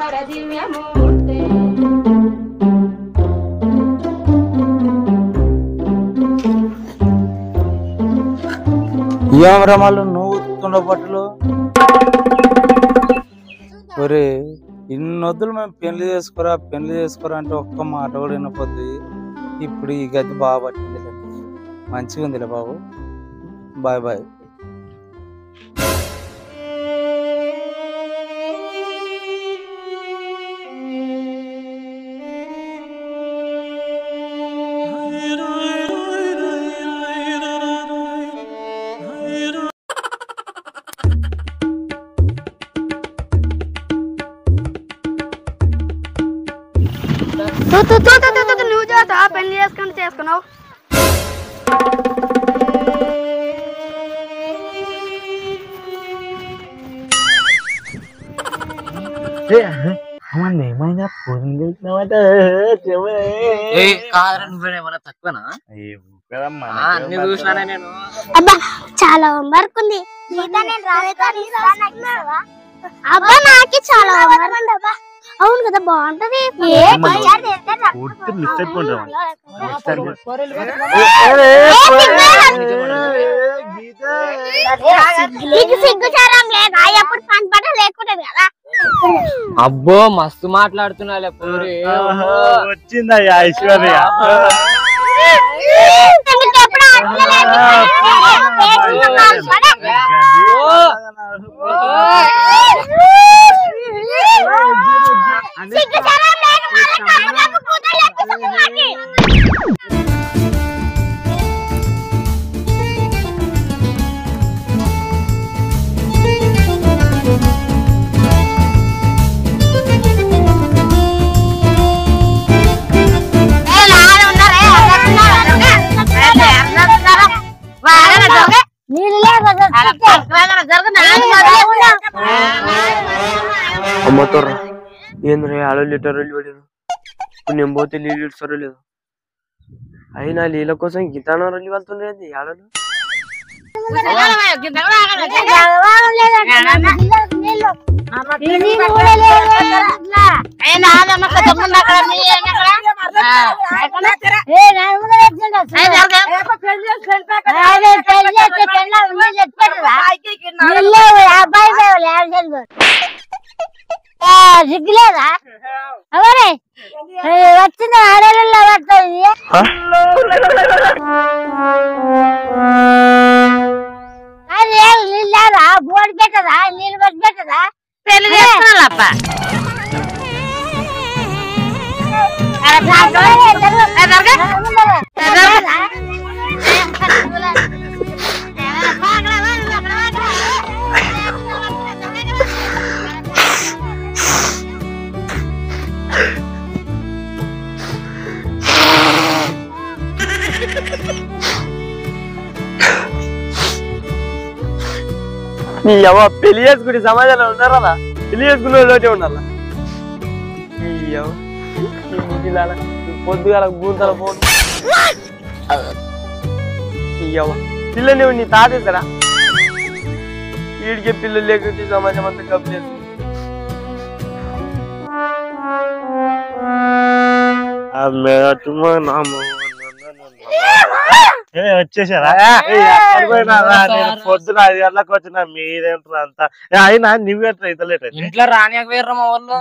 మనోహర దివ్యమూర్తే ఏం రమాలు నువ్వు ఉతుకుతున్న బట్టలు ఒరే ఇన్నొద్దులు మేము పెళ్లి చేసుకోరా అంటే ఒక్క మాట కూడా వినపోద్ది. ఇప్పుడు ఈ గది బాగా పట్టింది, మంచిగా ఉందిలే బాబు. Bye bye. నువ్వు చేస్తా పెళ్లి చేసుకున్నావు. ఏమైనా ఫోన్ చేసినావట నువ్వేమన్నా తక్కువనా చూసినా నేను. అబ్బా చాలా వర్క్ ఉంది. అబ్బా నాకి చాలా అవును కదా బాగుంటది. ఎప్పుడు పని పట్ట లేకుంటది కదా. అబ్బో మస్తు మాట్లాడుతున్నా వచ్చిందా ఐశ్వర్య? అమ్మతోర్రా ఏంద్రా ఆడో లీటర్ పడారు. ఇప్పుడు నేను పోతే నీళ్ళు ఇస్తారో లేదు. అయినా నీళ్ళ కోసం గితాన రొల్లి వెళ్తుండేది ఆడలు. సిగ్గులేదా అవరే వచ్చింది ఆడలలో పడుతుంది. నీళ్ళదా బోర్డు పెట్టదా నీళ్ళు పట్టి పెట్టదా పెళ్లి చేస్తున్నాళ్ళప్ప. నీ అవ్వ పెళ్లి చేసుకుని సమాజంలో ఉన్నారా? పెళ్లి చేసుకునే లోటే ఉండాలా? పొద్దుగాల గూంతల ఫోన్ అవ్వ పిల్లని నీ తాతేస్తారా? వీడికే పిల్లలు లేకపోతే సమాజం అంతా కప్పలేదు. వచ్చేసారా? పొద్దున 5 గంటలకు వచ్చిన మీరేంట్రా అంతా? అయినా నువ్వేంట్రా ఇంత లేట్ ఇంట్లో రానియకపోయారు మా వాళ్ళు.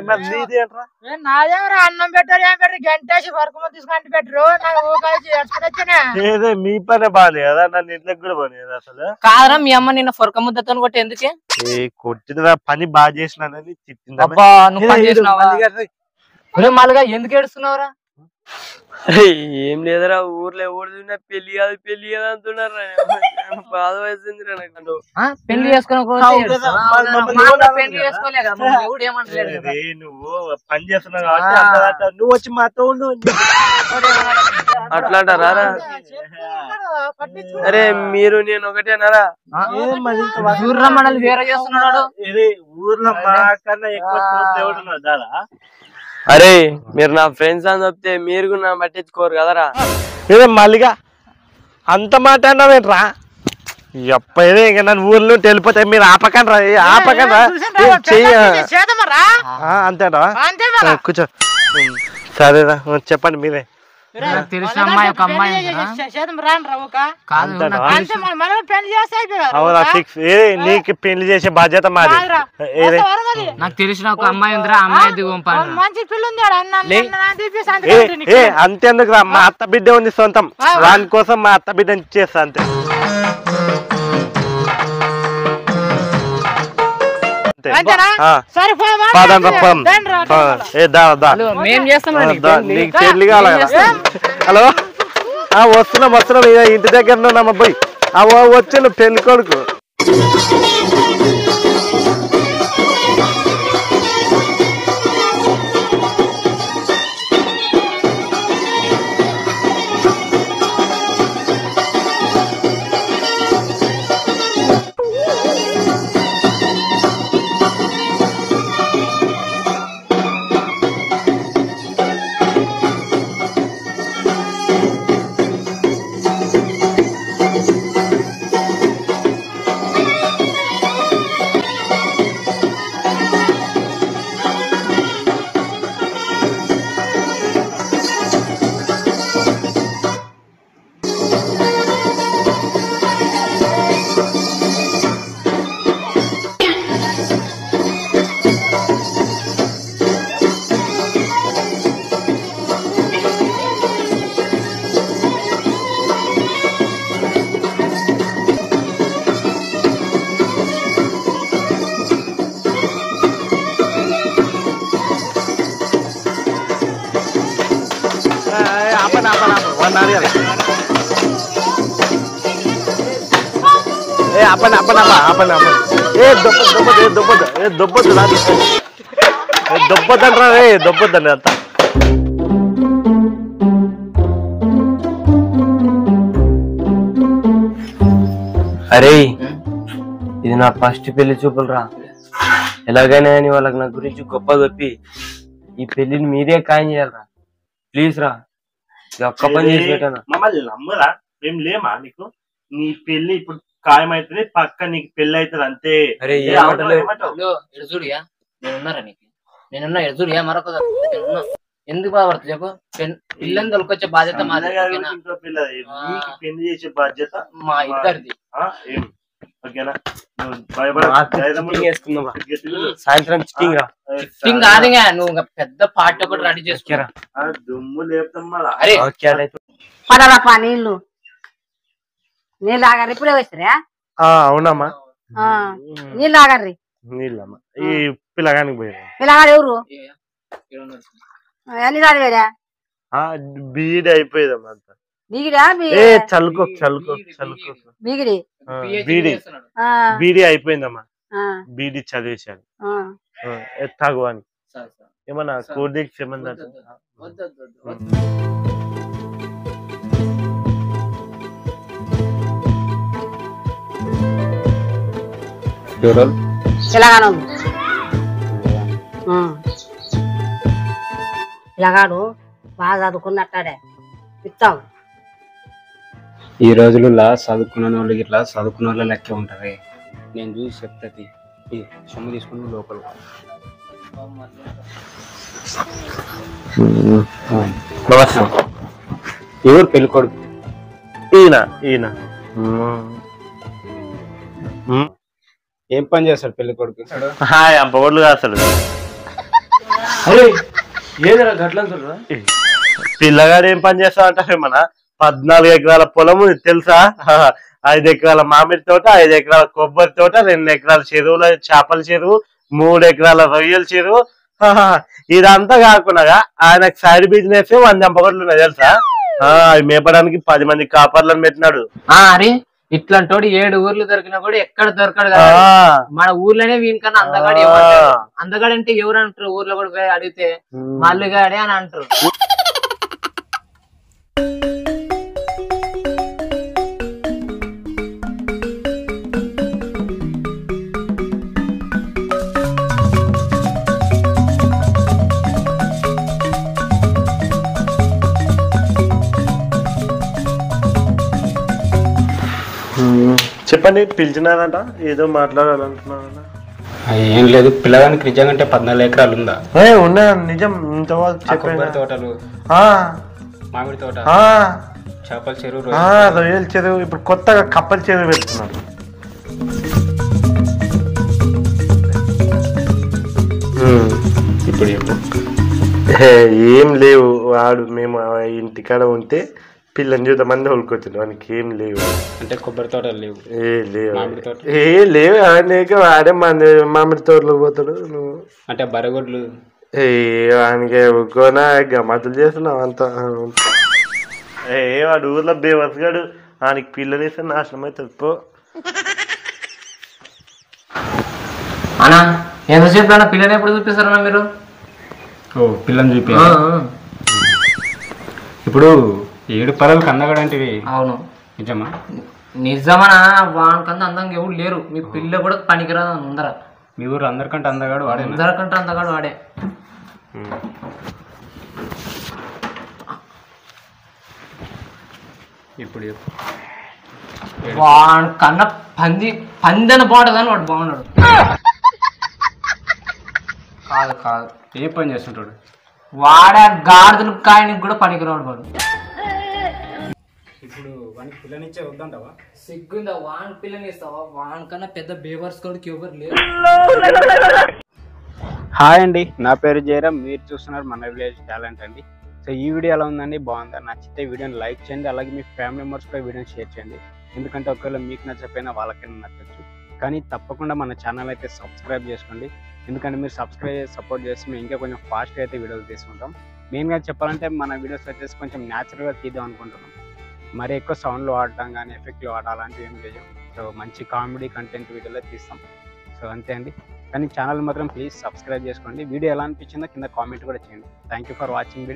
మరి నీదేంట్రా? నాదేమరా అన్నం పెట్టారు ఏం పెట్టారు గంటేసి వరకు తీసుకొని పెట్టరు. ఏదో మీ పనే బాగానే కదా, నన్ను ఇంట్లోకి కూడా బాగానే కదా. అసలు కాదరా మీ అమ్మ నిన్న ఫొరక ముద్దతో కొట్టి ఎందుకే కొట్టిన పని బాగా చేసినానని తిట్టింది. అబ్బా నువ్వు పని చేసినావా? మళ్ళీ ఎందుకు ఏడుస్తున్నావురా? ఏం లేదురా ఊర్లో ఎవరు పెళ్లి కాదు పెళ్లి కాదు అంటున్నారు. బాధ వేసింది పెళ్లి నువ్వు పని చేస్తున్నావు కాబట్టి నువ్వు వచ్చి మాతో ఉండు. అట్లా అంటారా? అరే మీరు నేను ఒకటేనారా? ఊర్లో మనల్ని వేరే చేస్తున్నాడు. ఇది ఊర్లో మా కన్నా ఎక్కువ దాదా. అరే మీరు నా ఫ్రెండ్స్ అని చెప్తే మీరు కూడా నా పట్టించుకోరు కదరా? ఏదో మళ్ళీగా అంత మాట అన్నావేంట్రా? ఎప్పైనా ఇంకా నన్ను ఊర్లో వెళ్ళిపోతాయి మీరు ఆపకండ్రా అంతేనా కూర్చో సరేరా చెప్పండి మీరే తెలిసిన అమ్మాయి ఒక అమ్మాయి అవునా ఫిక్స్ నీకు పెళ్లి చేసే బాధ్యత మాది నాకు తెలిసిన ఒక అమ్మాయి ఉందిరా అమ్మాయి మంచి పిల్ల ఉంది అంతేందుకు రా మా అత్త బిడ్డ ఉంది సొంతం దాని కోసం మా అత్త బిడ్డని చేస్తా అంతే నీకు చెల్లి కావాలి హలో వస్తున్నాం ఇంటి దగ్గర ఉన్నాం అబ్బాయి వచ్చాను పెళ్లి కొడుకు దొబ్బొద్దంటారా దొబ్బొద్దండి అంత అరే ఇది నా ఫస్ట్ పెళ్లి చూపులు రా ఎలాగైనా అని వాళ్ళకి నా గురించి గొప్ప చెప్పి ఈ పెళ్లిని మీరే ఖాయం చేయాలరా ప్లీజ్ రా ఒక్క పని చేసి పెట్టాను మమ్మల్ని నమ్మరా మేము లేమా నీకు నీ పెళ్లి ఇప్పుడు ఖాయమైతుంది పక్క నీకు పెళ్లి అవుతుంది అంతే ఎడుజుడియా నేనున్నారా నీకు నేనున్నా ఎడుజుడియా మరొక ఎందుకు బాధపడుతుంది చెప్పు పిల్లని తొలకొచ్చే బాధ్యత మాది పెళ్లి చేసే బాధ్యత మా ఇద్దరిది ఓకేనా సాయంత్రం చిట్టింగ్ రా చిట్టింగ్ కాదు నువ్వు పెద్ద పార్టీ ఒకటి రెడీ చేసుకోరా దుమ్ము లేపుతాం పడరాపా నీళ్ళు నీళ్ళు ఆగర్రి ఇప్పుడే వచ్చారా అవునమ్మా నీళ్ళు ఆగర్రి నీళ్ళమ్మా ఈ పిల్లగానికి పోయారు పిల్లగాడు ఎవరు ఎన్ని చదివేరా బీడి అయిపోయేదమ్మా అంత బీగిడా చల్లుకో చల్లుకో చల్లుకో బీగిడి బీడి అయిపోయిందమ్మా బీడి చదివేశాను తాగు అని ఏమన్నా కోడి దిక్కు ఏమన్నా పిల్లగాడు బాగా చదువుకున్నట్టాడే ఇస్తాం ఈ రోజులలో చదువుకున్న వాళ్ళకి ఇట్లా చదువుకున్న వాళ్ళ లెక్కే ఉంటారే నేను చూసి చెప్తాది సొమ్ము తీసుకుని లోపల ఎవరు పెళ్లి కొడుకు ఈయన ఈయన ఏం పని చేస్తాడు పెళ్లి కొడుకు అంపగొడ్లు కాస్తాడు పిల్లగాడు ఏం పని చేస్తా అంటారు మన 14 ఎకరాల పొలము తెలుసా 5 ఎకరాల మామిడి తోట 5 ఎకరాల కొబ్బరి తోట 2 ఎకరాల చెరువుల చేపల చెరువు 3 ఎకరాల రొయ్యల చెరువు ఇదంతా కాకుండా ఆయనకు సైడ్ బిజినెస్ 100 అంపగొడ్లు ఉన్నాయి తెలుసా అవి మేపడానికి 10 మంది కాపర్లను పెట్టినాడు అరే ఇట్లాంటి 7 ఊర్లు దొరికినా కూడా ఎక్కడ దొరకడు కదా మన ఊర్లోనే వీనికన్నా అందగాడు అందగాడు అంటే ఎవరు అంటారు ఊర్లో కూడా పోయి అడిగితే మల్లుగాడే అని అంటారు చెప్పండి, పిలిచినారంట, ఏదో మాట్లాడాలంటున్నారంట. ఏం లేదు, పిల్లగానికి నిజంగా 14 ఎకరాలు ఉందా? ఉన్నా, నిజం. కొబ్బరి తోటలు, ఆ, మామిడి తోట, ఆ, చేపల చెరువు, రొయ్యల చెరువు, ఇప్పుడు కొత్తగా కప్పల చెరువు పెడుతున్నారు. ఇప్పుడు చెప్పు. ఏం లేవు. వాడు మేము ఇంటికాడ ఉంటే పిల్లని చూద్దామని తోలుకొచ్చాడు. వానికి ఏం లేవు. అంటే కొబ్బరి తోటలు లేవు, లేవు, మామిడి తోట లేవు. ఆయనకి వాడే మామిడి తోటలోకి పోతాడు. నువ్వు అంటే బరగొడ్లు వానికి ఒక్కోనా గమ్మతులు చేస్తున్నావు అంతా. వాడు ఊర్లో బేవసగాడు. ఆయనకి పిల్లనిస్తే నాశనం అవుతుంది. పో అన్నా, ఎంతసేపు అన్న పిల్లని ఎప్పుడు చూపిస్తారన్నా మీరు? పిల్లని చూపి. ఇప్పుడు 7 పరలకు అందగడంటివి. అవును, నిజమా? నిజమనా? వానికన్నా అందంగా ఎవరు లేరు. మీ పిల్ల కూడా పనికిరాదు అందర. మీ ఊరు అందరికంటే అందగాడు వాడే. అందరికంటే అందగాడు వాడే. ఇప్పుడు వాడికన్నా పందెన బాగుంటుందని వాడు బాగున్నాడు. కాదు కాదు, ఏ పని చేస్తుంటాడు వాడే గాడిదలు కాయనికి కూడా పనికిరాడు వాడు. ఇప్పుడు వానికి పిల్లనిచ్చే వద్దంటావా? సిగ్గుందా? వాని పిల్లని ఇస్తావా? వానికన్నా పెద్ద బేవర్స్ కొడుకు ఎవరు లేరు. హాయ్ అండి, నా పేరు జయరామ్. మీరు చూస్తున్నారు మన విలేజ్ టాలెంట్ అండి. సో ఈ వీడియో ఎలా ఉందండి? బాగుందా? నచ్చితే వీడియోని లైక్ చేయండి. అలాగే మీ ఫ్యామిలీ మెంబర్స్పై వీడియోని షేర్ చేయండి. ఎందుకంటే ఒకవేళ మీకు నచ్చకపోయినా వాళ్ళకైనా నచ్చచ్చు. కానీ తప్పకుండా మన ఛానల్ అయితే సబ్స్క్రైబ్ చేసుకోండి. ఎందుకంటే మీరు సబ్స్క్రైబ్ చేసి సపోర్ట్ చేస్తే మేము ఇంకా కొంచెం ఫాస్ట్గా అయితే వీడియోలు తీసుకుంటాం. మెయిన్గా చెప్పాలంటే మన వీడియోస్ వచ్చేసి కొంచెం న్యాచురల్గా తీద్దాం అనుకుంటున్నాం. మరి ఎక్కువ సౌండ్లు వాడటం కానీ ఎఫెక్ట్లు వాడడం అలాంటివి ఏం చేయం. సో మంచి కామెడీ కంటెంట్ వీడియోలో తీస్తాం. సో అంతే అండి. కానీ ఛానల్ మాత్రం ప్లీజ్ సబ్స్క్రైబ్ చేసుకోండి. వీడియో ఎలా అనిపించిందో కింద కామెంట్ కూడా చేయండి. Thank you for watching video.